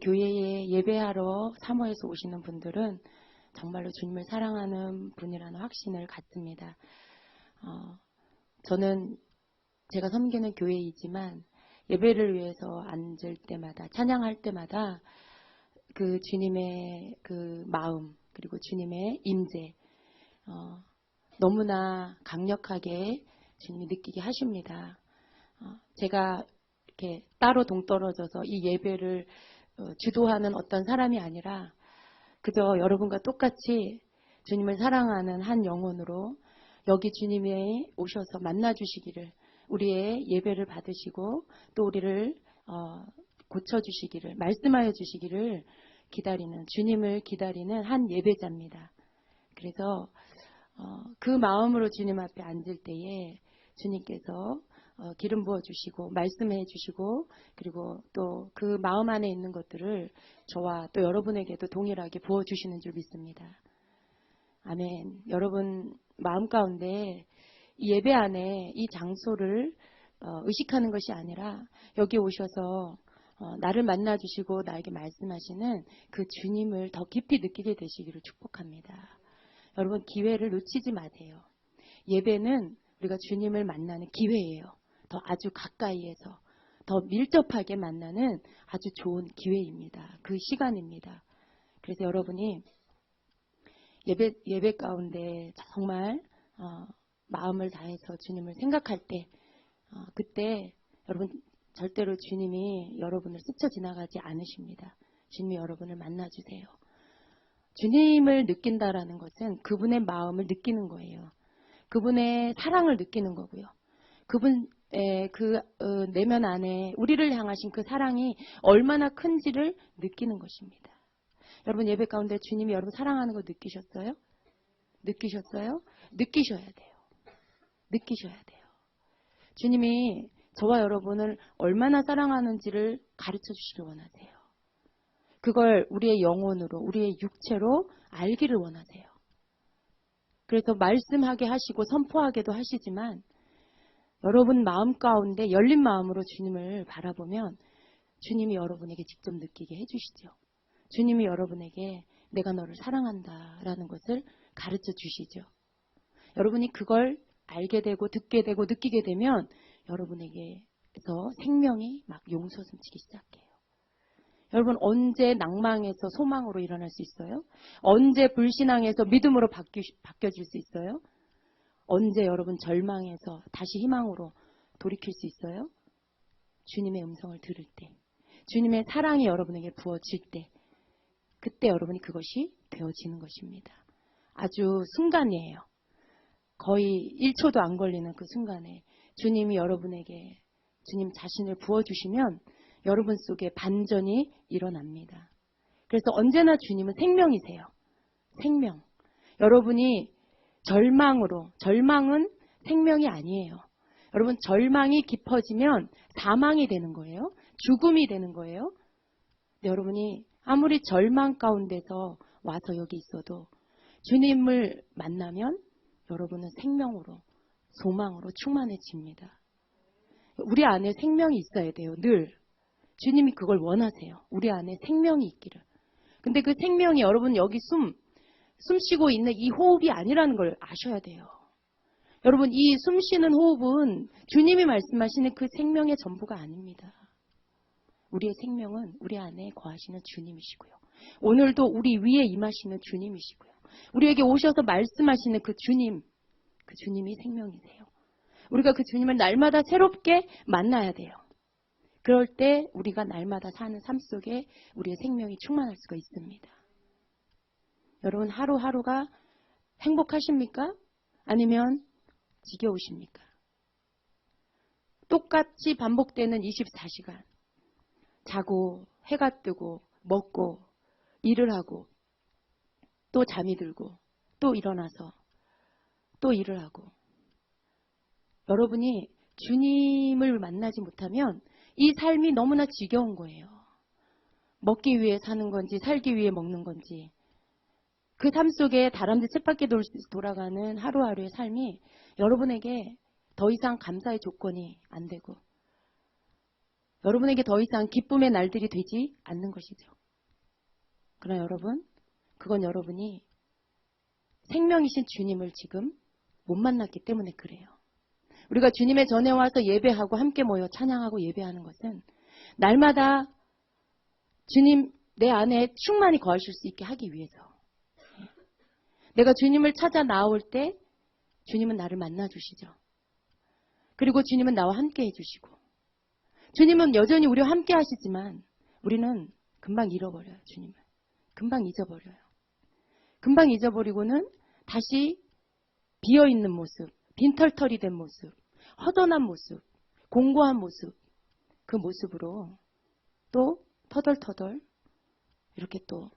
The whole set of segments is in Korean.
교회에 예배하러 사모해서 오시는 분들은 정말로 주님을 사랑하는 분이라는 확신을 갖습니다. 저는 제가 섬기는 교회이지만 예배를 위해서 앉을 때마다, 찬양할 때마다 그 주님의 그 마음, 그리고 주님의 임재, 너무나 강력하게 주님이 느끼게 하십니다. 제가 이렇게 따로 동떨어져서 이 예배를 주도하는 어떤 사람이 아니라 그저 여러분과 똑같이 주님을 사랑하는 한 영혼으로 여기 주님이 오셔서 만나주시기를, 우리의 예배를 받으시고 또 우리를 고쳐주시기를, 말씀하여 주시기를 기다리는, 주님을 기다리는 한 예배자입니다. 그래서 그 마음으로 주님 앞에 앉을 때에 주님께서 기름 부어주시고 말씀해 주시고, 그리고 또 그 마음 안에 있는 것들을 저와 또 여러분에게도 동일하게 부어주시는 줄 믿습니다. 아멘. 여러분 마음 가운데 이 예배 안에 이 장소를 의식하는 것이 아니라 여기 오셔서 나를 만나주시고 나에게 말씀하시는 그 주님을 더 깊이 느끼게 되시기를 축복합니다. 여러분 기회를 놓치지 마세요. 예배는 우리가 주님을 만나는 기회예요. 더 아주 가까이에서 더 밀접하게 만나는 아주 좋은 기회입니다. 그 시간입니다. 그래서 여러분이 예배 가운데 정말 마음을 다해서 주님을 생각할 때 그때 여러분 절대로 주님이 여러분을 스쳐 지나가지 않으십니다. 주님이 여러분을 만나주세요. 주님을 느낀다라는 것은 그분의 마음을 느끼는 거예요. 그분의 사랑을 느끼는 거고요. 그분의 그 내면 안에 우리를 향하신 그 사랑이 얼마나 큰지를 느끼는 것입니다. 여러분 예배 가운데 주님이 여러분 사랑하는 거 느끼셨어요? 느끼셨어요? 느끼셔야 돼요. 느끼셔야 돼요. 주님이 저와 여러분을 얼마나 사랑하는지를 가르쳐 주시길 원하세요. 그걸 우리의 영혼으로, 우리의 육체로 알기를 원하세요. 그래서 말씀하게 하시고 선포하게도 하시지만 여러분 마음 가운데 열린 마음으로 주님을 바라보면 주님이 여러분에게 직접 느끼게 해주시죠. 주님이 여러분에게 내가 너를 사랑한다 라는 것을 가르쳐 주시죠. 여러분이 그걸 알게 되고 듣게 되고 느끼게 되면 여러분에게서 생명이 막 용솟음치기 시작해요. 여러분 언제 낭망에서 소망으로 일어날 수 있어요? 언제 불신앙에서 믿음으로 바뀌어질 수 있어요? 언제 여러분 절망에서 다시 희망으로 돌이킬 수 있어요? 주님의 음성을 들을 때, 주님의 사랑이 여러분에게 부어질 때, 그때 여러분이 그것이 되어지는 것입니다. 아주 순간이에요. 거의 1초도 안 걸리는 그 순간에 주님이 여러분에게 주님 자신을 부어주시면 여러분 속에 반전이 일어납니다. 그래서 언제나 주님은 생명이세요. 생명. 여러분이 절망은 생명이 아니에요. 여러분 절망이 깊어지면 사망이 되는 거예요. 죽음이 되는 거예요. 여러분이 아무리 절망 가운데서 와서 여기 있어도 주님을 만나면 여러분은 생명으로, 소망으로 충만해집니다. 우리 안에 생명이 있어야 돼요. 늘. 주님이 그걸 원하세요. 우리 안에 생명이 있기를. 근데 그 생명이 여러분 여기 숨 쉬고 있는 이 호흡이 아니라는 걸 아셔야 돼요. 여러분 이 숨 쉬는 호흡은 주님이 말씀하시는 그 생명의 전부가 아닙니다. 우리의 생명은 우리 안에 거하시는 주님이시고요. 오늘도 우리 위에 임하시는 주님이시고요. 우리에게 오셔서 말씀하시는 그 주님이 생명이세요. 우리가 그 주님을 날마다 새롭게 만나야 돼요. 그럴 때 우리가 날마다 사는 삶 속에 우리의 생명이 충만할 수가 있습니다. 여러분 하루하루가 행복하십니까? 아니면 지겨우십니까? 똑같이 반복되는 24시간. 자고 해가 뜨고 먹고 일을 하고 또 잠이 들고 또 일어나서 또 일을 하고. 여러분이 주님을 만나지 못하면 이 삶이 너무나 지겨운 거예요. 먹기 위해 사는 건지 살기 위해 먹는 건지 그 삶 속에 다람쥐 쳇바퀴 돌아가는 하루하루의 삶이 여러분에게 더 이상 감사의 조건이 안 되고 여러분에게 더 이상 기쁨의 날들이 되지 않는 것이죠. 그러나 여러분, 그건 여러분이 생명이신 주님을 지금 못 만났기 때문에 그래요. 우리가 주님의 전에 와서 예배하고 함께 모여 찬양하고 예배하는 것은 날마다 주님 내 안에 충만히 거하실 수 있게 하기 위해서. 내가 주님을 찾아 나올 때 주님은 나를 만나주시죠. 그리고 주님은 나와 함께 해주시고, 주님은 여전히 우리와 함께 하시지만 우리는 금방 잃어버려요. 주님을 금방 잊어버려요. 금방 잊어버리고는 다시 비어있는 모습, 빈털털이 된 모습, 허전한 모습, 공고한 모습, 그 모습으로 또 터덜터덜 이렇게 또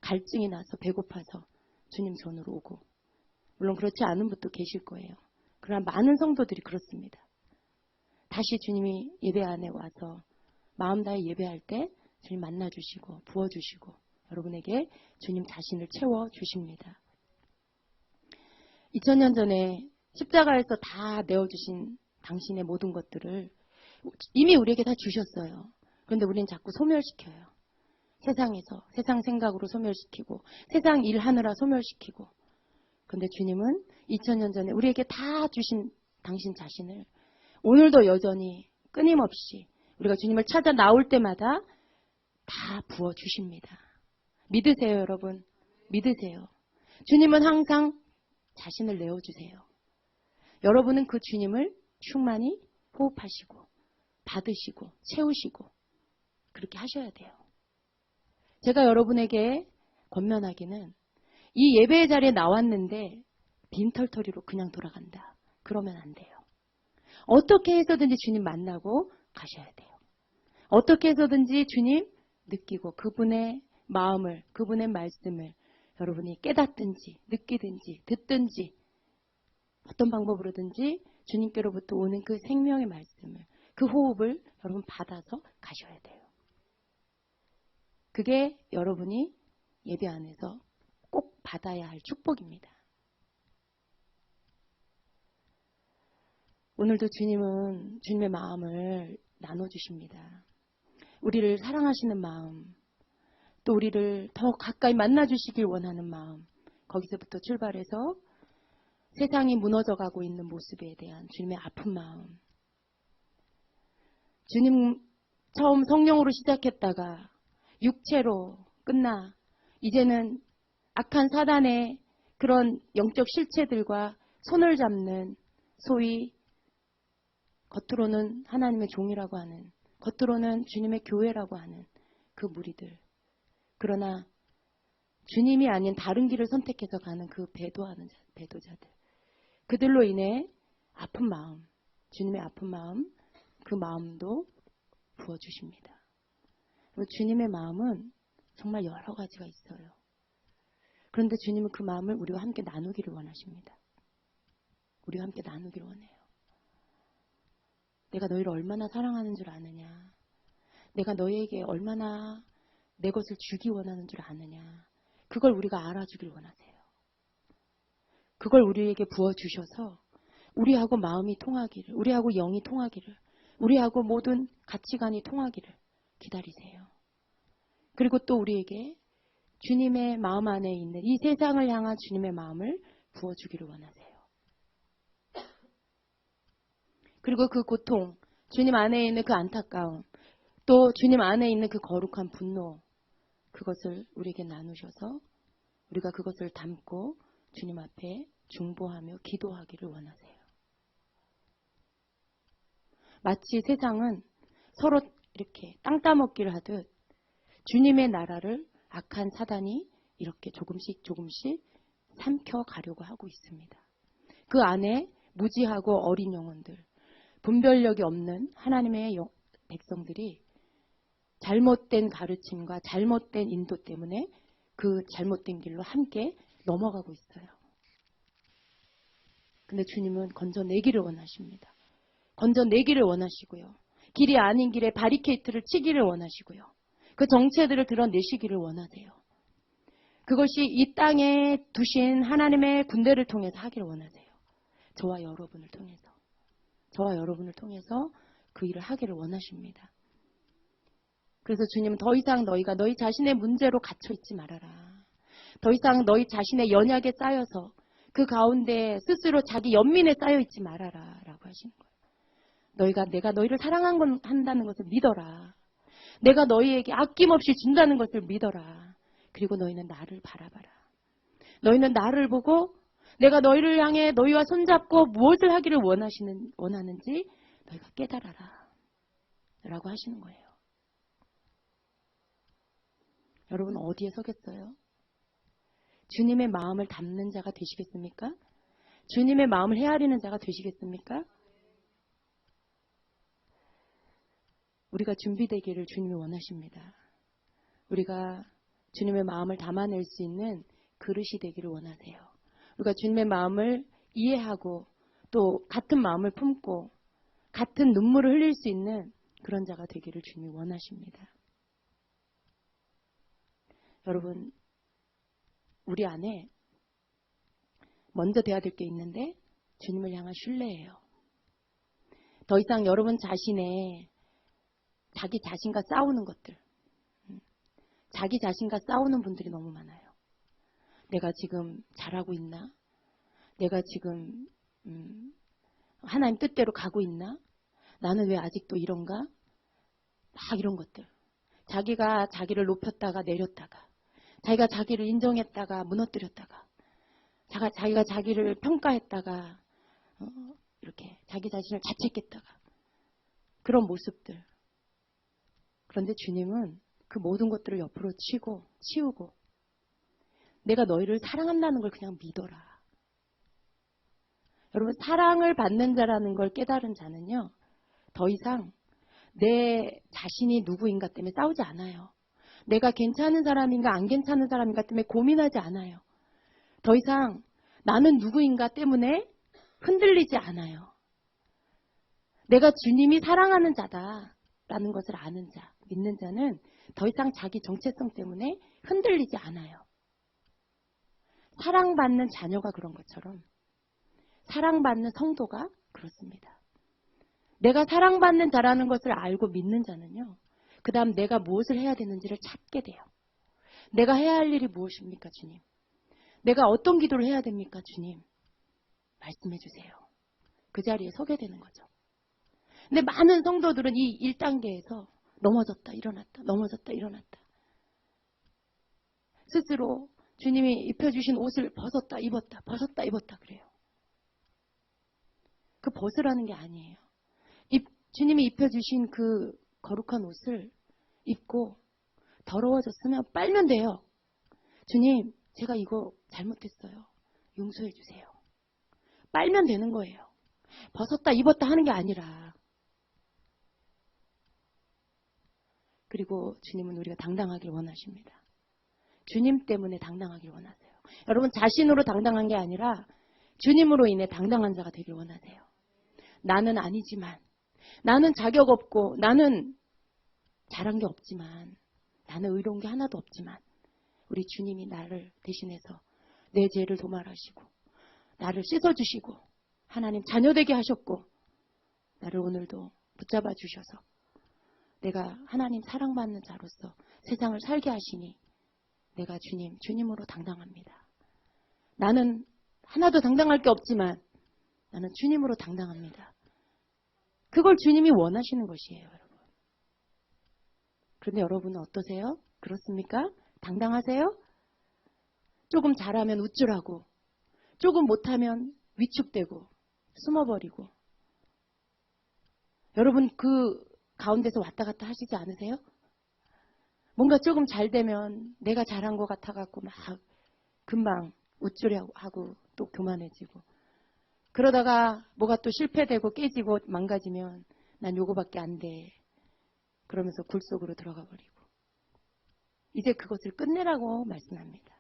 갈증이 나서 배고파서 주님 손으로 오고, 물론 그렇지 않은 분도 계실 거예요. 그러나 많은 성도들이 그렇습니다. 다시 주님이 예배 안에 와서 마음 다해 예배할 때 주님 만나주시고 부어주시고 여러분에게 주님 자신을 채워주십니다. 2000년 전에 십자가에서 다 내어주신 당신의 모든 것들을 이미 우리에게 다 주셨어요. 그런데 우리는 자꾸 소멸시켜요. 세상에서, 세상 생각으로 소멸시키고 세상 일하느라 소멸시키고. 그런데 주님은 2000년 전에 우리에게 다 주신 당신 자신을 오늘도 여전히 끊임없이 우리가 주님을 찾아 나올 때마다 다 부어주십니다. 믿으세요, 여러분. 믿으세요. 주님은 항상 자신을 내어주세요. 여러분은 그 주님을 충만히 호흡하시고 받으시고 채우시고 그렇게 하셔야 돼요. 제가 여러분에게 권면하기는 이 예배의 자리에 나왔는데 빈털터리로 그냥 돌아간다. 그러면 안 돼요. 어떻게 해서든지 주님 만나고 가셔야 돼요. 어떻게 해서든지 주님 느끼고 그분의 마음을, 그분의 말씀을 여러분이 깨닫든지 느끼든지 듣든지 어떤 방법으로든지 주님께로부터 오는 그 생명의 말씀을, 그 호흡을 여러분 받아서 가셔야 돼요. 그게 여러분이 예배 안에서 꼭 받아야 할 축복입니다. 오늘도 주님은 주님의 마음을 나눠주십니다. 우리를 사랑하시는 마음, 또 우리를 더 가까이 만나주시길 원하는 마음, 거기서부터 출발해서 세상이 무너져가고 있는 모습에 대한 주님의 아픈 마음. 주님 처음 성령으로 시작했다가 육체로 끝나 이제는 악한 사단의 그런 영적 실체들과 손을 잡는 소위 겉으로는 하나님의 종이라고 하는, 겉으로는 주님의 교회라고 하는 그 무리들. 그러나 주님이 아닌 다른 길을 선택해서 가는 그 배도자들. 그들로 인해 아픈 마음, 주님의 아픈 마음, 그 마음도 부어주십니다. 주님의 마음은 정말 여러 가지가 있어요. 그런데 주님은 그 마음을 우리와 함께 나누기를 원하십니다. 우리와 함께 나누기를 원해요. 내가 너희를 얼마나 사랑하는 줄 아느냐. 내가 너희에게 얼마나 내 것을 주기 원하는 줄 아느냐. 그걸 우리가 알아주길 원하세요. 그걸 우리에게 부어주셔서 우리하고 마음이 통하기를, 우리하고 영이 통하기를, 우리하고 모든 가치관이 통하기를 기다리세요. 그리고 또 우리에게 주님의 마음 안에 있는 이 세상을 향한 주님의 마음을 부어주기를 원하세요. 그리고 그 고통, 주님 안에 있는 그 안타까움, 또 주님 안에 있는 그 거룩한 분노, 그것을 우리에게 나누셔서 우리가 그것을 담고 주님 앞에 중보하며 기도하기를 원하세요. 마치 세상은 서로 이렇게 땅 따먹기를 하듯 주님의 나라를 악한 사단이 이렇게 조금씩 조금씩 삼켜가려고 하고 있습니다. 그 안에 무지하고 어린 영혼들, 분별력이 없는 하나님의 백성들이 잘못된 가르침과 잘못된 인도 때문에 그 잘못된 길로 함께 넘어가고 있어요. 근데 주님은 건져내기를 원하십니다. 건져내기를 원하시고요. 길이 아닌 길에 바리케이트를 치기를 원하시고요. 그 정체들을 드러내시기를 원하세요. 그것이 이 땅에 두신 하나님의 군대를 통해서 하기를 원하세요. 저와 여러분을 통해서. 저와 여러분을 통해서 그 일을 하기를 원하십니다. 그래서 주님은 더 이상 너희가 너희 자신의 문제로 갇혀 있지 말아라. 더 이상 너희 자신의 연약에 쌓여서 그 가운데 스스로 자기 연민에 쌓여 있지 말아라 라고 하시는 거예요. 내가 너희를 사랑한다는 것을 믿어라. 내가 너희에게 아낌없이 준다는 것을 믿어라. 그리고 너희는 나를 바라봐라. 너희는 나를 보고 내가 너희를 향해 너희와 손잡고 무엇을 하기를 원하는지 너희가 깨달아라 라고 하시는 거예요. 여러분 어디에 서겠어요? 주님의 마음을 담는 자가 되시겠습니까? 주님의 마음을 헤아리는 자가 되시겠습니까? 우리가 준비되기를 주님이 원하십니다. 우리가 주님의 마음을 담아낼 수 있는 그릇이 되기를 원하세요. 우리가 주님의 마음을 이해하고 또 같은 마음을 품고 같은 눈물을 흘릴 수 있는 그런 자가 되기를 주님이 원하십니다. 여러분, 우리 안에 먼저 돼야 될 게 있는데 주님을 향한 신뢰예요. 더 이상 여러분 자신의 자기 자신과 싸우는 것들, 자기 자신과 싸우는 분들이 너무 많아요. 내가 지금 잘하고 있나? 내가 지금 하나님 뜻대로 가고 있나? 나는 왜 아직도 이런가? 막 이런 것들. 자기가 자기를 높였다가 내렸다가, 자기가 자기를 인정했다가 무너뜨렸다가, 자기가 자기를 평가했다가 이렇게 자기 자신을 자책했다가 그런 모습들. 그런데 주님은 그 모든 것들을 옆으로 치우고 내가 너희를 사랑한다는 걸 그냥 믿어라. 여러분 사랑을 받는 자라는 걸 깨달은 자는요. 더 이상 내 자신이 누구인가 때문에 싸우지 않아요. 내가 괜찮은 사람인가 안 괜찮은 사람인가 때문에 고민하지 않아요. 더 이상 나는 누구인가 때문에 흔들리지 않아요. 내가 주님이 사랑하는 자다라는 것을 아는 자, 믿는 자는 더 이상 자기 정체성 때문에 흔들리지 않아요. 사랑받는 자녀가 그런 것처럼 사랑받는 성도가 그렇습니다. 내가 사랑받는 자라는 것을 알고 믿는 자는요. 그 다음 내가 무엇을 해야 되는지를 찾게 돼요. 내가 해야 할 일이 무엇입니까, 주님? 내가 어떤 기도를 해야 됩니까, 주님? 말씀해 주세요. 그 자리에 서게 되는 거죠. 근데 많은 성도들은 이 1단계에서 넘어졌다 일어났다 넘어졌다 일어났다. 스스로 주님이 입혀주신 옷을 벗었다 입었다 그래요. 그 벗으라는 게 아니에요. 주님이 입혀주신 그 거룩한 옷을 입고 더러워졌으면 빨면 돼요. 주님, 제가 이거 잘못했어요. 용서해 주세요. 빨면 되는 거예요. 벗었다 입었다 하는 게 아니라. 그리고 주님은 우리가 당당하길 원하십니다. 주님 때문에 당당하길 원하세요. 여러분 자신으로 당당한 게 아니라 주님으로 인해 당당한 자가 되길 원하세요. 나는 아니지만, 나는 자격 없고, 나는 잘한 게 없지만, 나는 의로운 게 하나도 없지만 우리 주님이 나를 대신해서 내 죄를 도말하시고 나를 씻어주시고 하나님 자녀되게 하셨고 나를 오늘도 붙잡아 주셔서 내가 하나님 사랑받는 자로서 세상을 살게 하시니 내가 주님으로 당당합니다. 나는 하나도 당당할 게 없지만 나는 주님으로 당당합니다. 그걸 주님이 원하시는 것이에요, 여러분. 그런데 여러분은 어떠세요? 그렇습니까? 당당하세요? 조금 잘하면 우쭐하고 조금 못하면 위축되고 숨어버리고 여러분 그 가운데서 왔다 갔다 하시지 않으세요? 뭔가 조금 잘 되면 내가 잘한 것 같아갖고 막 금방 우쭐하고 또 교만해지고 그러다가 뭐가 또 실패되고 깨지고 망가지면 난 요거밖에 안 돼. 그러면서 굴 속으로 들어가 버리고 이제 그것을 끝내라고 말씀합니다.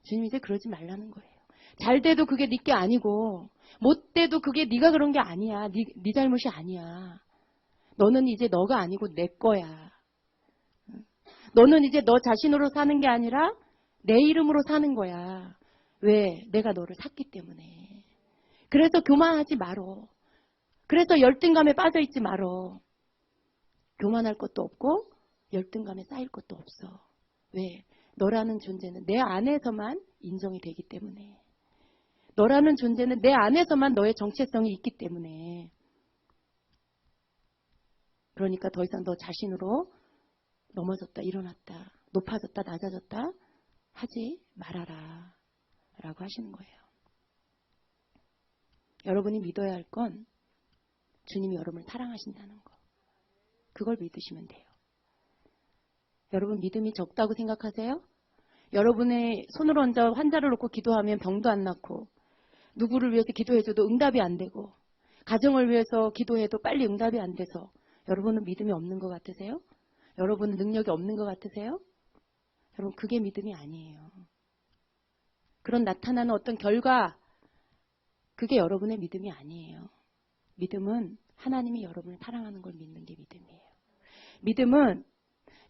주님 이제 그러지 말라는 거예요. 잘 돼도 그게 네 게 아니고 못 돼도 그게 네가 그런 게 아니야. 네 잘못이 아니야. 너는 이제 너가 아니고 내 거야. 너는 이제 너 자신으로 사는 게 아니라 내 이름으로 사는 거야. 왜? 내가 너를 샀기 때문에. 그래서 교만하지 말어. 그래서 열등감에 빠져있지 말어. 교만할 것도 없고 열등감에 쌓일 것도 없어. 왜? 너라는 존재는 내 안에서만 인정이 되기 때문에. 너라는 존재는 내 안에서만 너의 정체성이 있기 때문에. 그러니까 더 이상 너 자신으로 넘어졌다, 일어났다, 높아졌다, 낮아졌다 하지 말아라 라고 하시는 거예요. 여러분이 믿어야 할 건 주님이 여러분을 사랑하신다는 거. 그걸 믿으시면 돼요. 여러분 믿음이 적다고 생각하세요? 여러분의 손을 얹어 환자를 놓고 기도하면 병도 안 낫고, 누구를 위해서 기도해줘도 응답이 안 되고, 가정을 위해서 기도해도 빨리 응답이 안 돼서 여러분은 믿음이 없는 것 같으세요? 여러분은 능력이 없는 것 같으세요? 여러분 그게 믿음이 아니에요. 그런 나타나는 어떤 결과, 그게 여러분의 믿음이 아니에요. 믿음은 하나님이 여러분을 사랑하는 걸 믿는 게 믿음이에요. 믿음은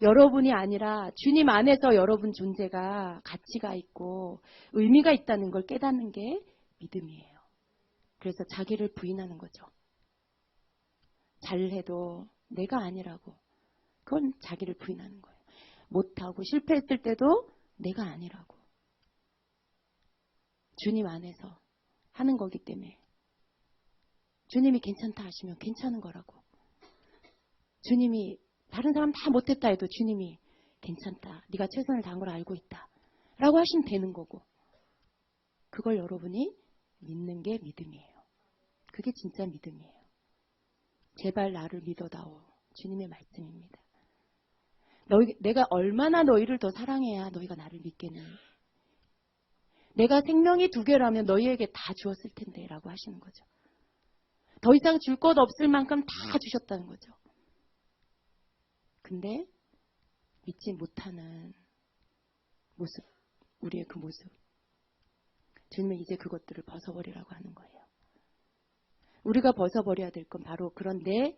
여러분이 아니라 주님 안에서 여러분 존재가 가치가 있고 의미가 있다는 걸 깨닫는 게 믿음이에요. 그래서 자기를 부인하는 거죠. 잘해도 내가 아니라고. 그건 자기를 부인하는 거예요. 못하고 실패했을 때도 내가 아니라고. 주님 안에서 하는 거기 때문에. 주님이 괜찮다 하시면 괜찮은 거라고. 주님이 다른 사람 다 못했다 해도 주님이 괜찮다. 네가 최선을 다한 걸 알고 있다. 라고 하시면 되는 거고. 그걸 여러분이 믿는 게 믿음이에요. 그게 진짜 믿음이에요. 제발 나를 믿어다오. 주님의 말씀입니다. 내가 얼마나 너희를 더 사랑해야 너희가 나를 믿겠니? 내가 생명이 2개라면 너희에게 다 주었을 텐데 라고 하시는 거죠. 더 이상 줄 것 없을 만큼 다 주셨다는 거죠. 근데 믿지 못하는 모습, 우리의 그 모습. 주님은 이제 그것들을 벗어버리라고 하는 거예요. 우리가 벗어버려야 될 건 바로 그런 내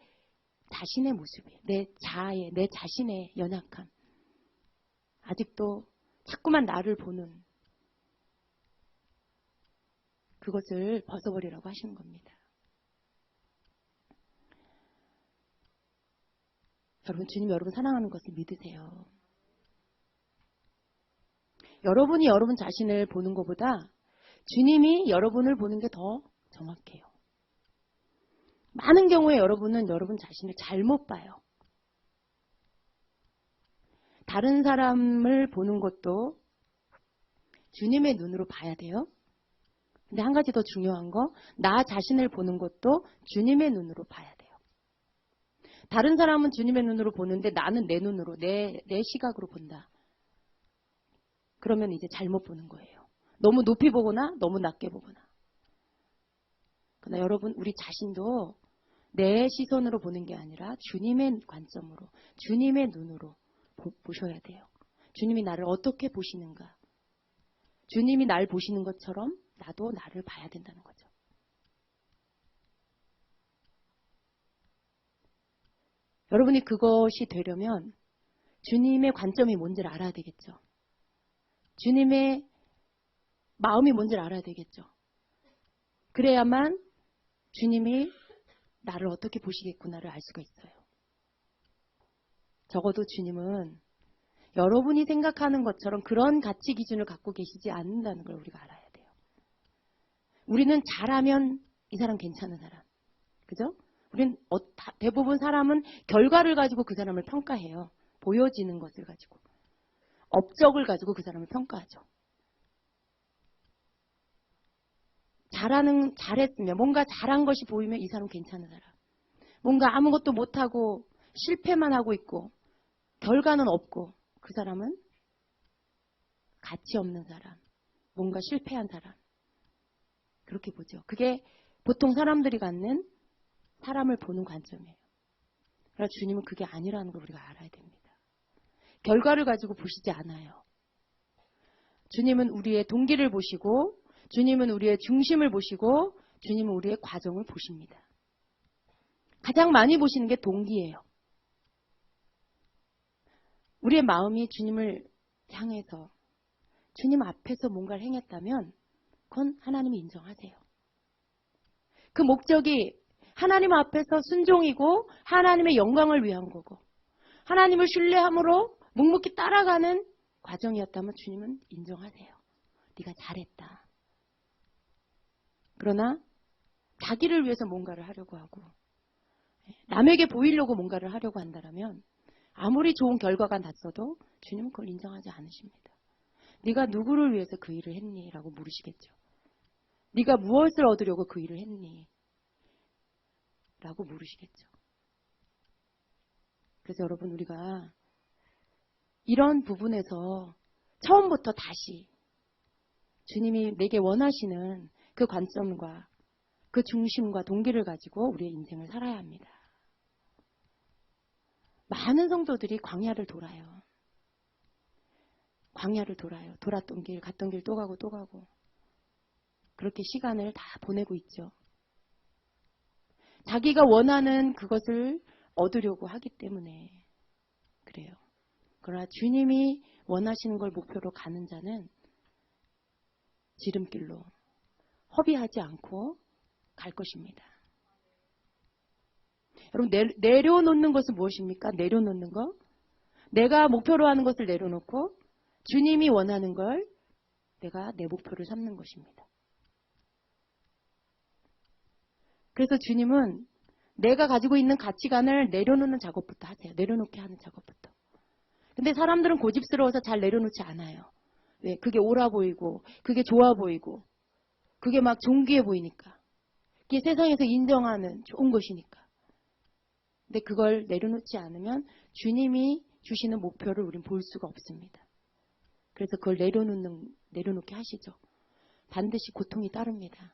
자신의 모습이에요. 내 자아의, 내 자신의 연약함. 아직도 자꾸만 나를 보는 그것을 벗어버리라고 하시는 겁니다. 여러분, 주님 여러분 사랑하는 것을 믿으세요. 여러분이 여러분 자신을 보는 것보다 주님이 여러분을 보는 게 더 정확해요. 많은 경우에 여러분은 여러분 자신을 잘못 봐요. 다른 사람을 보는 것도 주님의 눈으로 봐야 돼요. 근데 한 가지 더 중요한 거, 나 자신을 보는 것도 주님의 눈으로 봐야 돼요. 다른 사람은 주님의 눈으로 보는데 나는 내 눈으로, 내 시각으로 본다. 그러면 이제 잘못 보는 거예요. 너무 높이 보거나 너무 낮게 보거나. 그러나 여러분, 우리 자신도 내 시선으로 보는 게 아니라 주님의 관점으로, 주님의 눈으로 보셔야 돼요. 주님이 나를 어떻게 보시는가. 주님이 날 보시는 것처럼 나도 나를 봐야 된다는 거죠. 여러분이 그것이 되려면 주님의 관점이 뭔지를 알아야 되겠죠. 주님의 마음이 뭔지를 알아야 되겠죠. 그래야만 주님이 나를 어떻게 보시겠구나를 알 수가 있어요. 적어도 주님은 여러분이 생각하는 것처럼 그런 가치 기준을 갖고 계시지 않는다는 걸 우리가 알아야 돼요. 우리는 잘하면 이 사람 괜찮은 사람. 그죠? 우리는 대부분 사람은 결과를 가지고 그 사람을 평가해요. 보여지는 것을 가지고. 업적을 가지고 그 사람을 평가하죠. 잘했으면, 뭔가 잘한 것이 보이면 이 사람 괜찮은 사람. 뭔가 아무것도 못하고 실패만 하고 있고 결과는 없고 그 사람은 가치 없는 사람, 뭔가 실패한 사람. 그렇게 보죠. 그게 보통 사람들이 갖는 사람을 보는 관점이에요. 그러나 주님은 그게 아니라는 걸 우리가 알아야 됩니다. 결과를 가지고 보시지 않아요. 주님은 우리의 동기를 보시고, 주님은 우리의 중심을 보시고, 주님은 우리의 과정을 보십니다. 가장 많이 보시는 게 동기예요. 우리의 마음이 주님을 향해서 주님 앞에서 뭔가를 행했다면 그건 하나님이 인정하세요. 그 목적이 하나님 앞에서 순종이고 하나님의 영광을 위한 거고 하나님을 신뢰함으로 묵묵히 따라가는 과정이었다면 주님은 인정하세요. 네가 잘했다. 그러나 자기를 위해서 뭔가를 하려고 하고 남에게 보이려고 뭔가를 하려고 한다면 아무리 좋은 결과가 났어도 주님은 그걸 인정하지 않으십니다. 네가 누구를 위해서 그 일을 했니? 라고 물으시겠죠. 네가 무엇을 얻으려고 그 일을 했니? 라고 물으시겠죠. 그래서 여러분 우리가 이런 부분에서 처음부터 다시 주님이 내게 원하시는 그 관점과 그 중심과 동기를 가지고 우리의 인생을 살아야 합니다. 많은 성도들이 광야를 돌아요. 광야를 돌아요. 돌았던 길, 갔던 길 또 가고 또 가고 그렇게 시간을 다 보내고 있죠. 자기가 원하는 그것을 얻으려고 하기 때문에 그래요. 그러나 주님이 원하시는 걸 목표로 가는 자는 지름길로 허비하지 않고 갈 것입니다. 여러분 내려놓는 것은 무엇입니까? 내려놓는 거. 내가 목표로 하는 것을 내려놓고 주님이 원하는 걸 내가 내 목표를 삼는 것입니다. 그래서 주님은 내가 가지고 있는 가치관을 내려놓는 작업부터 하세요. 내려놓게 하는 작업부터. 근데 사람들은 고집스러워서 잘 내려놓지 않아요. 왜? 그게 옳아 보이고 그게 좋아 보이고 그게 막 존귀해 보이니까. 그게 세상에서 인정하는 좋은 것이니까. 근데 그걸 내려놓지 않으면 주님이 주시는 목표를 우린 볼 수가 없습니다. 그래서 그걸 내려놓게 하시죠. 반드시 고통이 따릅니다.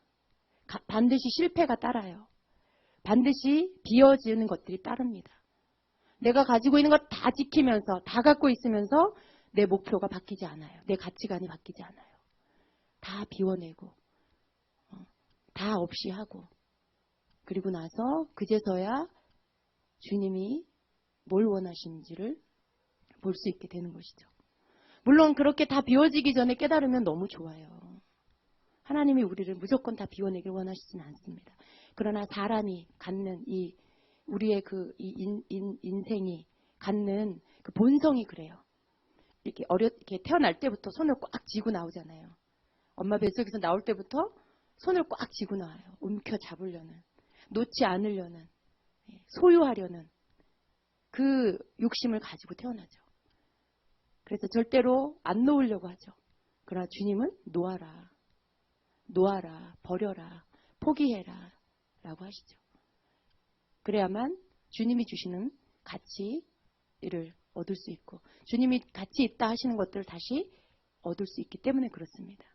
반드시 실패가 따라요. 반드시 비어지는 것들이 따릅니다. 내가 가지고 있는 것 다 지키면서 다 갖고 있으면서 내 목표가 바뀌지 않아요. 내 가치관이 바뀌지 않아요. 다 비워내고 다 없이 하고 그리고 나서 그제서야 주님이 뭘 원하시는지를 볼 수 있게 되는 것이죠. 물론 그렇게 다 비워지기 전에 깨달으면 너무 좋아요. 하나님이 우리를 무조건 다 비워내길 원하시지는 않습니다. 그러나 사람이 갖는 우리의 인생이 갖는 그 본성이 그래요. 이렇게 태어날 때부터 손을 꽉 쥐고 나오잖아요. 엄마 뱃속에서 나올 때부터 손을 꽉 쥐고 나와요. 움켜 잡으려는, 놓지 않으려는, 소유하려는 그 욕심을 가지고 태어나죠. 그래서 절대로 안 놓으려고 하죠. 그러나 주님은 놓아라, 버려라, 포기해라 라고 하시죠. 그래야만 주님이 주시는 가치를 얻을 수 있고 주님이 가치 있다 하시는 것들을 다시 얻을 수 있기 때문에 그렇습니다.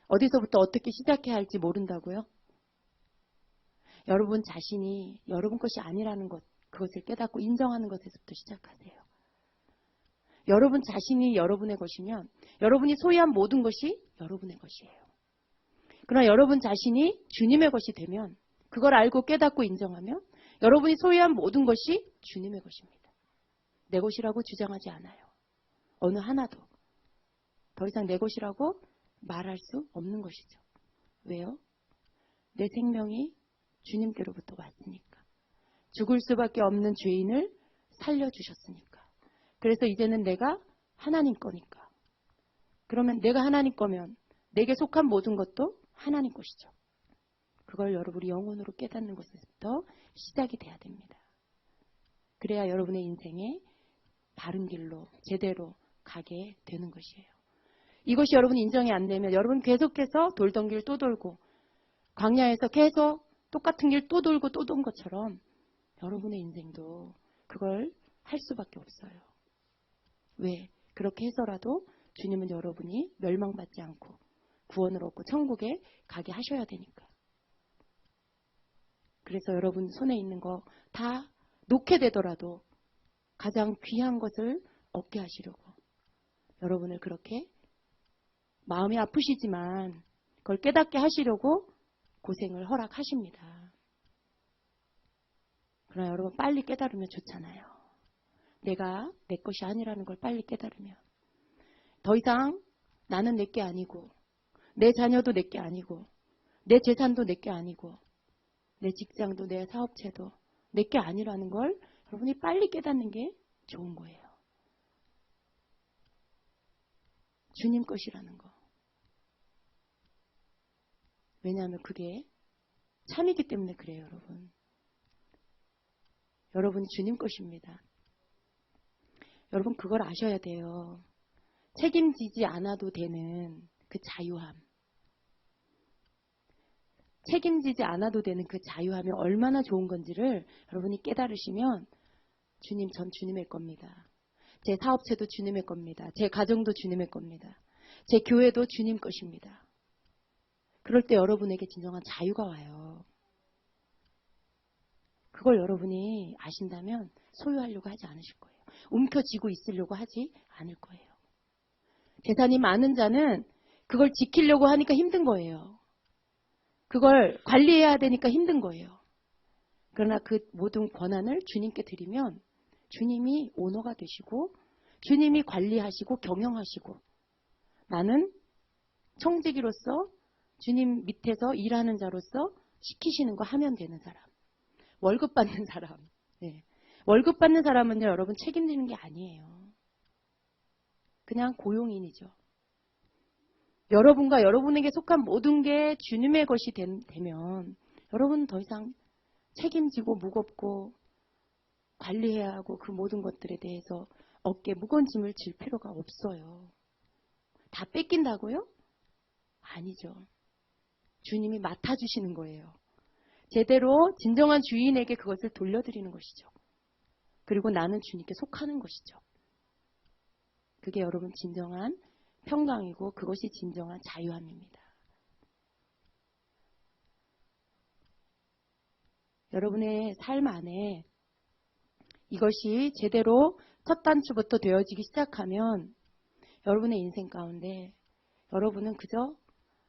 어디서부터 어떻게 시작해야 할지 모른다고요? 여러분 자신이 여러분 것이 아니라는 것, 그것을 깨닫고 인정하는 것에서부터 시작하세요. 여러분 자신이 여러분의 것이면 여러분이 소유한 모든 것이 여러분의 것이에요. 그러나 여러분 자신이 주님의 것이 되면 그걸 알고 깨닫고 인정하면 여러분이 소유한 모든 것이 주님의 것입니다. 내 것이라고 주장하지 않아요. 어느 하나도. 더 이상 내 것이라고 말할 수 없는 것이죠. 왜요? 내 생명이 주님께로부터 왔으니까. 죽을 수밖에 없는 죄인을 살려주셨으니까. 그래서 이제는 내가 하나님 거니까. 그러면 내가 하나님 거면 내게 속한 모든 것도 하나님 것이죠. 그걸 여러분이 영혼으로 깨닫는 것에서부터 시작이 돼야 됩니다. 그래야 여러분의 인생에 바른 길로 제대로 가게 되는 것이에요. 이것이 여러분이 인정이 안 되면 여러분 계속해서 돌던 길 또 돌고 광야에서 계속 똑같은 길 또 돌고 또 돈 것처럼 여러분의 인생도 그걸 할 수밖에 없어요. 왜? 그렇게 해서라도 주님은 여러분이 멸망받지 않고 구원을 얻고 천국에 가게 하셔야 되니까. 그래서 여러분 손에 있는 거 다 놓게 되더라도 가장 귀한 것을 얻게 하시려고 여러분을 그렇게 마음이 아프시지만 그걸 깨닫게 하시려고 고생을 허락하십니다. 그러나 여러분 빨리 깨달으면 좋잖아요. 내가 내 것이 아니라는 걸 빨리 깨달으면 더 이상 나는 내게 아니고 내 자녀도 내게 아니고 내 재산도 내게 아니고 내 직장도 내 사업체도 내게 아니라는 걸 여러분이 빨리 깨닫는 게 좋은 거예요. 주님 것이라는 거. 왜냐하면 그게 참이기 때문에 그래요, 여러분. 여러분이 주님 것입니다. 여러분 그걸 아셔야 돼요. 책임지지 않아도 되는 그 자유함. 책임지지 않아도 되는 그 자유함이 얼마나 좋은 건지를 여러분이 깨달으시면 주님, 전 주님의 겁니다. 제 사업체도 주님의 겁니다. 제 가정도 주님의 겁니다. 제 교회도 주님 것입니다. 그럴 때 여러분에게 진정한 자유가 와요. 그걸 여러분이 아신다면 소유하려고 하지 않으실 거예요. 움켜쥐고 있으려고 하지 않을 거예요. 재산이 많은 자는 그걸 지키려고 하니까 힘든 거예요. 그걸 관리해야 되니까 힘든 거예요. 그러나 그 모든 권한을 주님께 드리면 주님이 오너가 되시고 주님이 관리하시고 경영하시고 나는 청지기로서 주님 밑에서 일하는 자로서 시키시는 거 하면 되는 사람. 월급 받는 사람. 네. 월급 받는 사람은요, 여러분 책임지는 게 아니에요. 그냥 고용인이죠. 여러분과 여러분에게 속한 모든 게 주님의 것이 되면 여러분은 더 이상 책임지고 무겁고 관리해야 하고 그 모든 것들에 대해서 어깨에 무거운 짐을 질 필요가 없어요. 다 뺏긴다고요? 아니죠. 주님이 맡아주시는 거예요. 제대로 진정한 주인에게 그것을 돌려드리는 것이죠. 그리고 나는 주님께 속하는 것이죠. 그게 여러분 진정한 평강이고 그것이 진정한 자유함입니다. 여러분의 삶 안에 이것이 제대로 첫 단추부터 되어지기 시작하면 여러분의 인생 가운데 여러분은 그저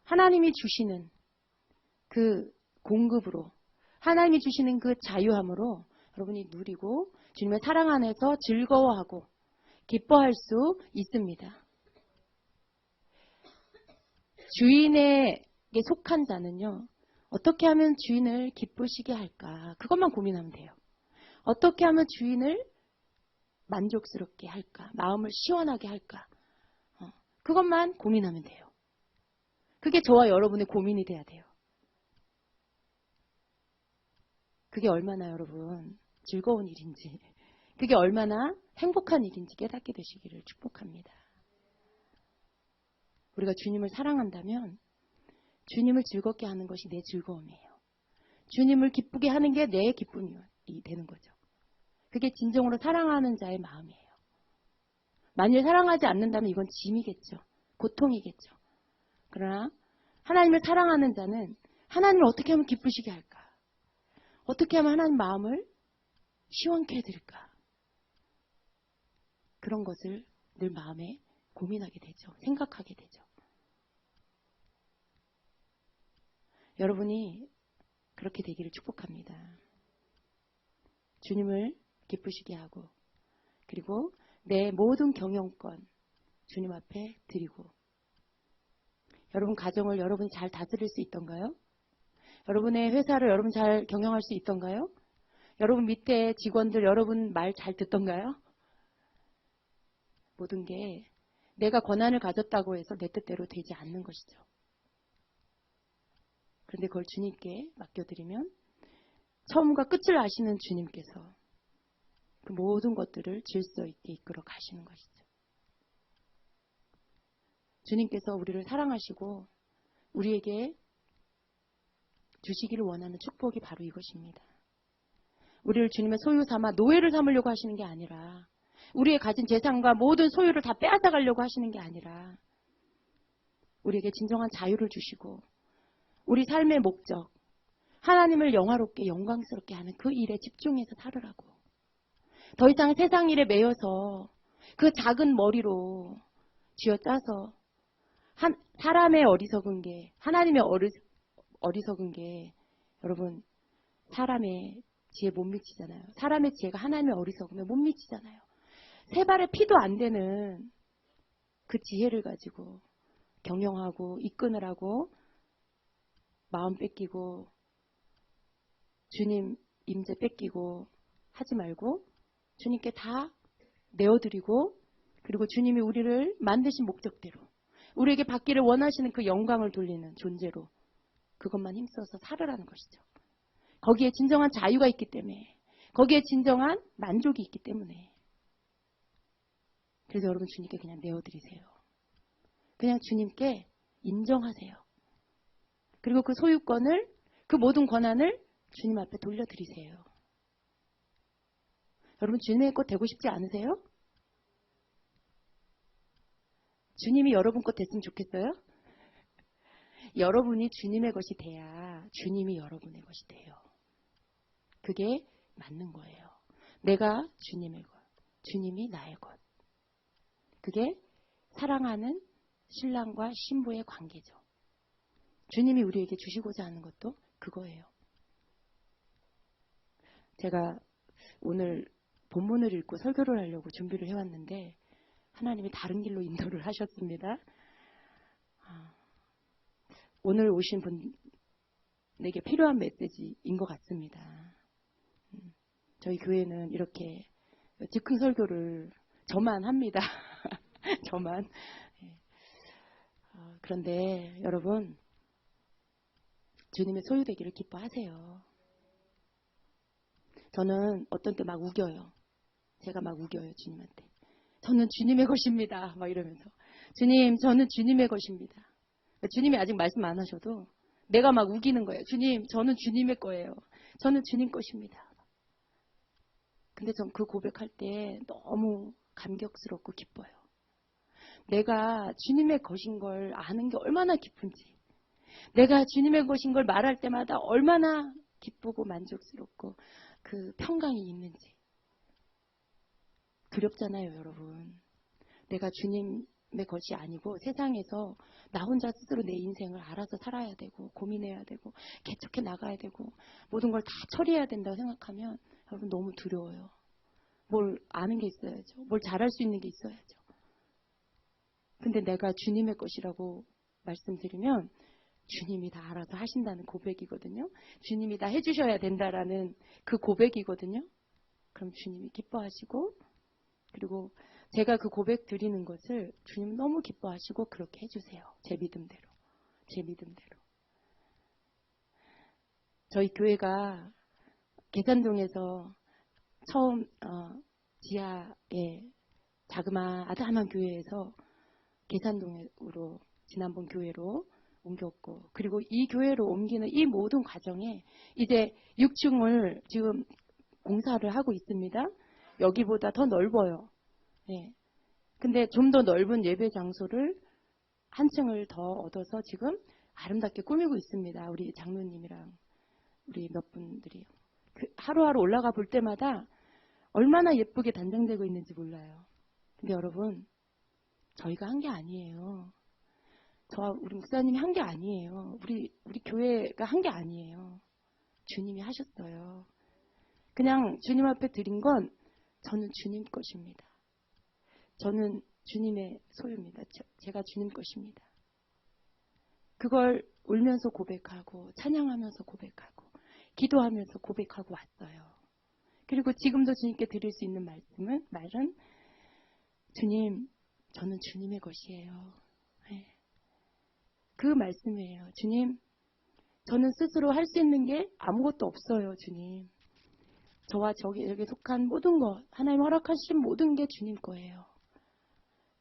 하나님이 주시는 그 공급으로 하나님이 주시는 그 자유함으로 여러분이 누리고 주님의 사랑 안에서 즐거워하고 기뻐할 수 있습니다. 주인에게 속한 자는요. 어떻게 하면 주인을 기쁘시게 할까? 그것만 고민하면 돼요. 어떻게 하면 주인을 만족스럽게 할까? 마음을 시원하게 할까? 그것만 고민하면 돼요. 그게 저와 여러분의 고민이 돼야 돼요. 그게 얼마나 여러분 즐거운 일인지, 그게 얼마나 행복한 일인지 깨닫게 되시기를 축복합니다. 우리가 주님을 사랑한다면 주님을 즐겁게 하는 것이 내 즐거움이에요. 주님을 기쁘게 하는 게 내 기쁨이 되는 거죠. 그게 진정으로 사랑하는 자의 마음이에요. 만일 사랑하지 않는다면 이건 짐이겠죠. 고통이겠죠. 그러나 하나님을 사랑하는 자는 하나님을 어떻게 하면 기쁘시게 할까? 어떻게 하면 하나님 마음을 시원케 해드릴까? 그런 것을 늘 마음에 고민하게 되죠. 생각하게 되죠. 여러분이 그렇게 되기를 축복합니다. 주님을 기쁘시게 하고 그리고 내 모든 경영권 주님 앞에 드리고 여러분 가정을 여러분이 잘 다스릴 수 있던가요? 여러분의 회사를 여러분 잘 경영할 수 있던가요? 여러분 밑에 직원들 여러분 말 잘 듣던가요? 모든 게 내가 권한을 가졌다고 해서 내 뜻대로 되지 않는 것이죠. 그런데 그걸 주님께 맡겨드리면 처음과 끝을 아시는 주님께서 그 모든 것들을 질서 있게 이끌어 가시는 것이죠. 주님께서 우리를 사랑하시고 우리에게 주시기를 원하는 축복이 바로 이것입니다. 우리를 주님의 소유 삼아 노예를 삼으려고 하시는 게 아니라 우리의 가진 재산과 모든 소유를 다 빼앗아가려고 하시는 게 아니라 우리에게 진정한 자유를 주시고 우리 삶의 목적 하나님을 영화롭게 영광스럽게 하는 그 일에 집중해서 살으라고. 더 이상 세상 일에 매여서 그 작은 머리로 쥐어짜서 사람의 어리석은 게 하나님의 어리석은 게 여러분 사람의 지혜 못 미치잖아요. 사람의 지혜가 하나님의 어리석으면 못 미치잖아요. 세 발의 피도 안 되는 그 지혜를 가지고 경영하고 이끄느라고 마음 뺏기고 주님 임재 뺏기고 하지 말고 주님께 다 내어드리고, 그리고 주님이 우리를 만드신 목적대로 우리에게 받기를 원하시는 그 영광을 돌리는 존재로 그것만 힘써서 살으라는 것이죠. 거기에 진정한 자유가 있기 때문에, 거기에 진정한 만족이 있기 때문에. 그래서 여러분 주님께 그냥 내어드리세요. 그냥 주님께 인정하세요. 그리고 그 소유권을, 그 모든 권한을 주님 앞에 돌려드리세요. 여러분 주님의 것 되고 싶지 않으세요? 주님이 여러분 것 됐으면 좋겠어요? 여러분이 주님의 것이 돼야 주님이 여러분의 것이 돼요. 그게 맞는 거예요. 내가 주님의 것, 주님이 나의 것. 그게 사랑하는 신랑과 신부의 관계죠. 주님이 우리에게 주시고자 하는 것도 그거예요. 제가 오늘 본문을 읽고 설교를 하려고 준비를 해왔는데 하나님이 다른 길로 인도를 하셨습니다. 오늘 오신 분에게 필요한 메시지인 것 같습니다. 저희 교회는 이렇게 즉흥 설교를 저만 합니다. 저만. 그런데 여러분, 주님의 소유되기를 기뻐하세요. 저는 어떤 때 막 우겨요. 제가 막 우겨요, 주님한테. 저는 주님의 것입니다. 막 이러면서. 주님, 저는 주님의 것입니다. 주님이 아직 말씀 안 하셔도 내가 막 우기는 거예요. 주님, 저는 주님의 거예요. 저는 주님 것입니다. 근데 전 그 고백할 때 너무 감격스럽고 기뻐요. 내가 주님의 것인 걸 아는 게 얼마나 기쁜지, 내가 주님의 것인 걸 말할 때마다 얼마나 기쁘고 만족스럽고 그 평강이 있는지. 두렵잖아요, 여러분. 내가 주님의 것이 아니고 세상에서 나 혼자 스스로 내 인생을 알아서 살아야 되고 고민해야 되고 개척해 나가야 되고 모든 걸 다 처리해야 된다고 생각하면 여러분 너무 두려워요. 뭘 아는 게 있어야죠. 뭘 잘할 수 있는 게 있어야죠. 근데 내가 주님의 것이라고 말씀드리면 주님이 다 알아서 하신다는 고백이거든요. 주님이 다 해주셔야 된다라는 그 고백이거든요. 그럼 주님이 기뻐하시고, 그리고 제가 그 고백 드리는 것을 주님 너무 기뻐하시고 그렇게 해주세요. 제 믿음대로. 제 믿음대로. 저희 교회가 계산동에서 처음 지하에 아담한 교회에서 계산동으로 지난번 교회로 옮겼고, 그리고 이 교회로 옮기는 이 모든 과정에 이제 6층을 지금 공사를 하고 있습니다. 여기보다 더 넓어요. 네. 근데 좀 더 넓은 예배 장소를 한 층을 더 얻어서 지금 아름답게 꾸미고 있습니다. 우리 장로님이랑 우리 몇 분들이. 하루하루 올라가 볼 때마다 얼마나 예쁘게 단장되고 있는지 몰라요. 근데 여러분, 저희가 한 게 아니에요. 우리 목사님이 한 게 아니에요. 우리 교회가 한 게 아니에요. 주님이 하셨어요. 그냥 주님 앞에 드린 건 저는 주님 것입니다. 저는 주님의 소유입니다. 제가 주님 것입니다. 그걸 울면서 고백하고 찬양하면서 고백하고 기도하면서 고백하고 왔어요. 그리고 지금도 주님께 드릴 수 있는 말은 주님, 저는 주님의 것이에요. 네. 그 말씀이에요. 주님, 저는 스스로 할 수 있는 게 아무것도 없어요. 주님. 저와 여기에 속한 모든 것, 하나님 허락하신 모든 게 주님 거예요.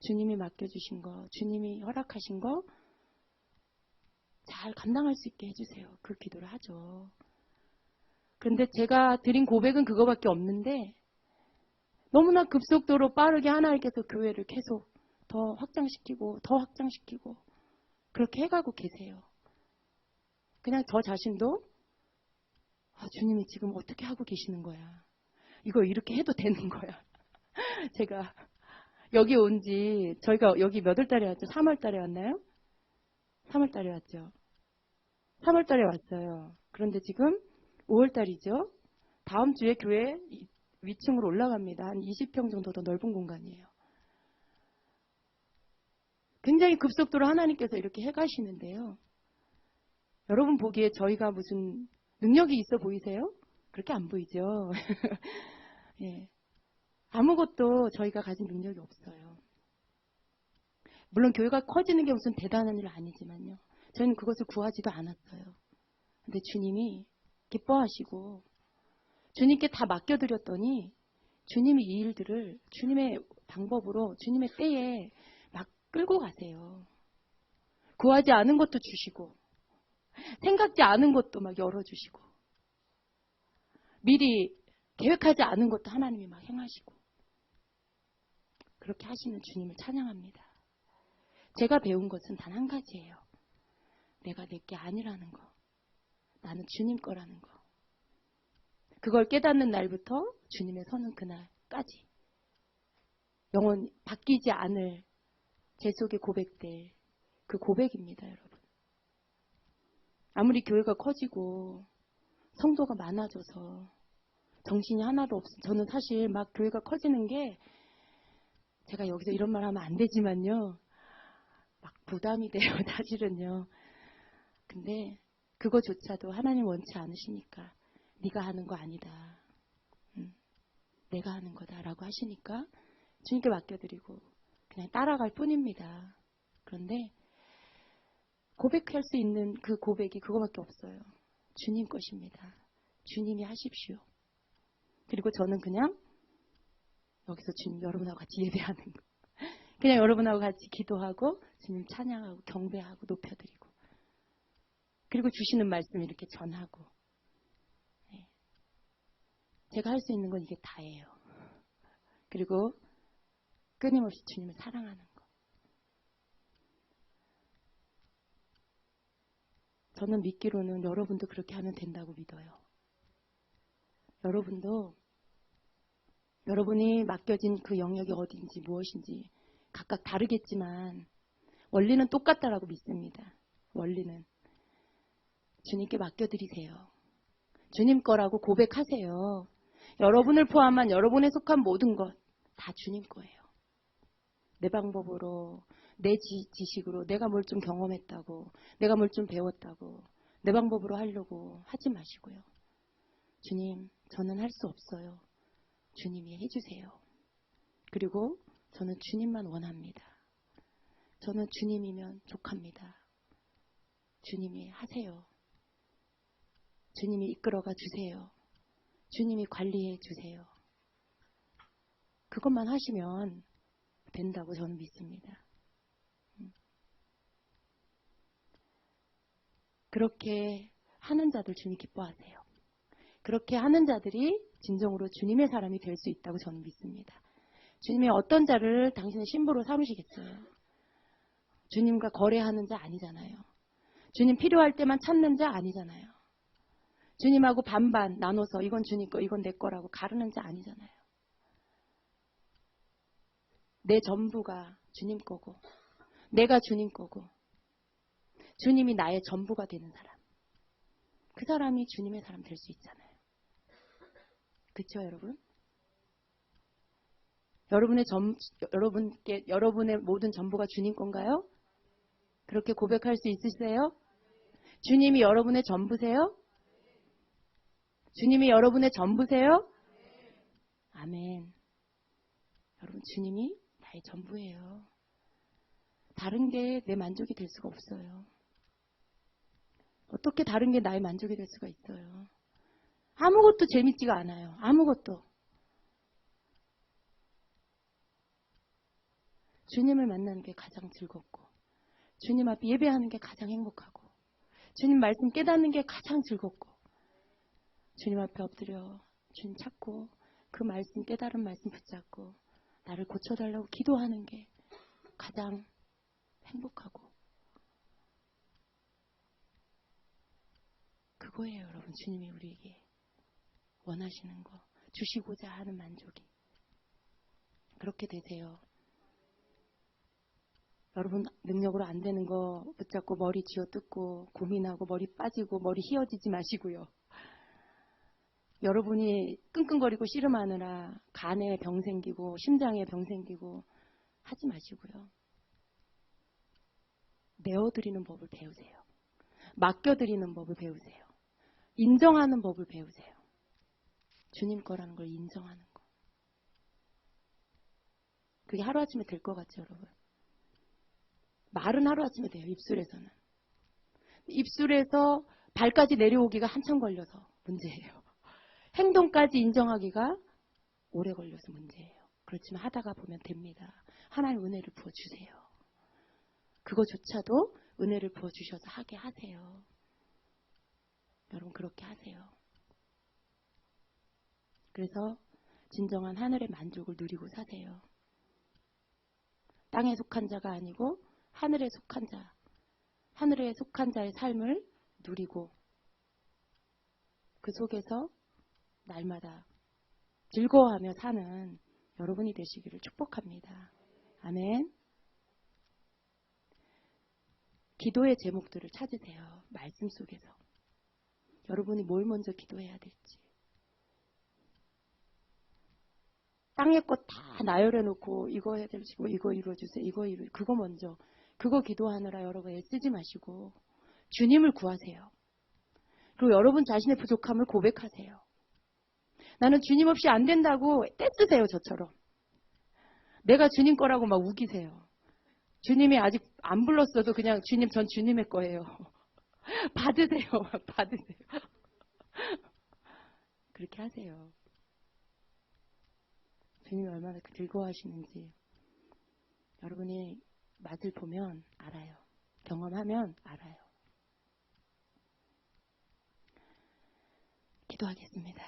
주님이 맡겨주신 거, 주님이 허락하신 거 잘 감당할 수 있게 해주세요. 그 기도를 하죠. 그런데 제가 드린 고백은 그거밖에 없는데 너무나 급속도로 빠르게 하나님께서 교회를 계속 더 확장시키고 더 확장시키고 그렇게 해가고 계세요. 그냥 저 자신도 주님이 지금 어떻게 하고 계시는 거야. 이거 이렇게 해도 되는 거야. 제가 여기 온 지 저희가 여기 몇 월 달에 왔죠? 3월 달에 왔나요? 3월 달에 왔죠. 3월 달에 왔어요. 그런데 지금 5월 달이죠. 다음 주에 교회 위층으로 올라갑니다. 한 20평 정도 더 넓은 공간이에요. 굉장히 급속도로 하나님께서 이렇게 해가시는데요. 여러분 보기에 저희가 무슨 능력이 있어 보이세요? 그렇게 안 보이죠? 예. 아무것도 저희가 가진 능력이 없어요. 물론 교회가 커지는 게 무슨 대단한 일 아니지만요. 저희는 그것을 구하지도 않았어요. 근데 주님이 기뻐하시고 주님께 다 맡겨드렸더니 주님이 이 일들을 주님의 방법으로 주님의 때에 막 끌고 가세요. 구하지 않은 것도 주시고 생각지 않은 것도 막 열어주시고 미리 계획하지 않은 것도 하나님이 막 행하시고 그렇게 하시는 주님을 찬양합니다. 제가 배운 것은 단 한 가지예요. 내가 내게 아니라는 거. 나는 주님 거라는 거. 그걸 깨닫는 날부터 주님의 서는 그날까지 영원히 바뀌지 않을 제 속에 고백될 그 고백입니다, 여러분. 아무리 교회가 커지고 성도가 많아져서 정신이 하나도 없어. 저는 사실 막 교회가 커지는 게 제가 여기서 이런 말 하면 안 되지만요. 막 부담이 돼요, 사실은요. 근데 그거조차도 하나님 원치 않으시니까 네가 하는 거 아니다. 내가 하는 거다라고 하시니까 주님께 맡겨드리고 그냥 따라갈 뿐입니다. 그런데 고백할 수 있는 그 고백이 그거밖에 없어요. 주님 것입니다. 주님이 하십시오. 그리고 저는 그냥 여기서 주님 여러분하고 같이 예배하는 거. 그냥 여러분하고 같이 기도하고 주님 찬양하고 경배하고 높여드리고 그리고 주시는 말씀 이렇게 전하고 네. 제가 할 수 있는 건 이게 다예요. 그리고 끊임없이 주님을 사랑하는 거. 저는 믿기로는 여러분도 그렇게 하면 된다고 믿어요. 여러분도 여러분이 맡겨진 그 영역이 어딘지 무엇인지 각각 다르겠지만 원리는 똑같다라고 믿습니다. 원리는 주님께 맡겨드리세요. 주님 거라고 고백하세요. 여러분을 포함한 여러분에 속한 모든 것 다 주님 거예요. 내 방법으로 내 지식으로 내가 뭘 좀 경험했다고 내가 뭘 좀 배웠다고 내 방법으로 하려고 하지 마시고요. 주님, 저는 할 수 없어요. 주님이 해주세요. 그리고 저는 주님만 원합니다. 저는 주님이면 족합니다. 주님이 하세요. 주님이 이끌어가 주세요. 주님이 관리해 주세요. 그것만 하시면 된다고 저는 믿습니다. 그렇게 하는 자들 주님 기뻐하세요. 그렇게 하는 자들이 진정으로 주님의 사람이 될 수 있다고 저는 믿습니다. 주님이 어떤 자를 당신의 신부로 삼으시겠어요? 주님과 거래하는 자 아니잖아요. 주님 필요할 때만 찾는 자 아니잖아요. 주님하고 반반 나눠서 이건 주님 거, 이건 내 거라고 가르는 자 아니잖아요. 내 전부가 주님 거고 내가 주님 거고 주님이 나의 전부가 되는 사람. 그 사람이 주님의 사람 될 수 있잖아요. 그렇죠, 여러분? 여러분의 모든 전부가 주님 건가요? 그렇게 고백할 수 있으세요? 주님이 여러분의 전부세요? 주님이 여러분의 전부세요? 아멘. 여러분, 주님이 나의 전부예요. 다른 게 내 만족이 될 수가 없어요. 어떻게 다른 게 나의 만족이 될 수가 있어요? 아무것도 재밌지가 않아요. 아무것도. 주님을 만나는 게 가장 즐겁고 주님 앞에 예배하는 게 가장 행복하고 주님 말씀 깨닫는 게 가장 즐겁고 주님 앞에 엎드려 주님 찾고 그 말씀 깨달은 말씀 붙잡고 나를 고쳐달라고 기도하는 게 가장 행복하고 그거예요, 여러분. 주님이 우리에게 원하시는 거 주시고자 하는 만족이 그렇게 되세요. 여러분 능력으로 안 되는 거 붙잡고 머리 쥐어뜯고 고민하고 머리 빠지고 머리 휘어지지 마시고요. 여러분이 끙끙거리고 씨름하느라 간에 병 생기고 심장에 병 생기고 하지 마시고요. 내어드리는 법을 배우세요. 맡겨드리는 법을 배우세요. 인정하는 법을 배우세요. 주님 거라는 걸 인정하는 거. 그게 하루아침에 될 것 같죠, 여러분? 말은 하루아침에 돼요, 입술에서는. 입술에서 발까지 내려오기가 한참 걸려서 문제예요. 행동까지 인정하기가 오래 걸려서 문제예요. 그렇지만 하다가 보면 됩니다. 하나님 은혜를 부어주세요. 그거조차도 은혜를 부어주셔서 하게 하세요. 여러분 그렇게 하세요. 그래서 진정한 하늘의 만족을 누리고 사세요. 땅에 속한 자가 아니고 하늘에 속한 자, 하늘에 속한 자의 삶을 누리고 그 속에서 날마다 즐거워하며 사는 여러분이 되시기를 축복합니다. 아멘. 기도의 제목들을 찾으세요. 말씀 속에서. 여러분이 뭘 먼저 기도해야 될지. 땅의 것 다 나열해 놓고 이거 해야 되고 이거 이루어주세요. 그거 먼저. 그거 기도하느라 여러분 애쓰지 마시고 주님을 구하세요. 그리고 여러분 자신의 부족함을 고백하세요. 나는 주님 없이 안 된다고 떼쓰세요. 저처럼. 내가 주님 거라고 막 우기세요. 주님이 아직 안 불렀어도 그냥 주님 전 주님의 거예요. 받으세요. 받으세요. 그렇게 하세요. 주님이 얼마나 즐거워하시는지 여러분이 맛을 보면 알아요. 경험하면 알아요. 기도하겠습니다.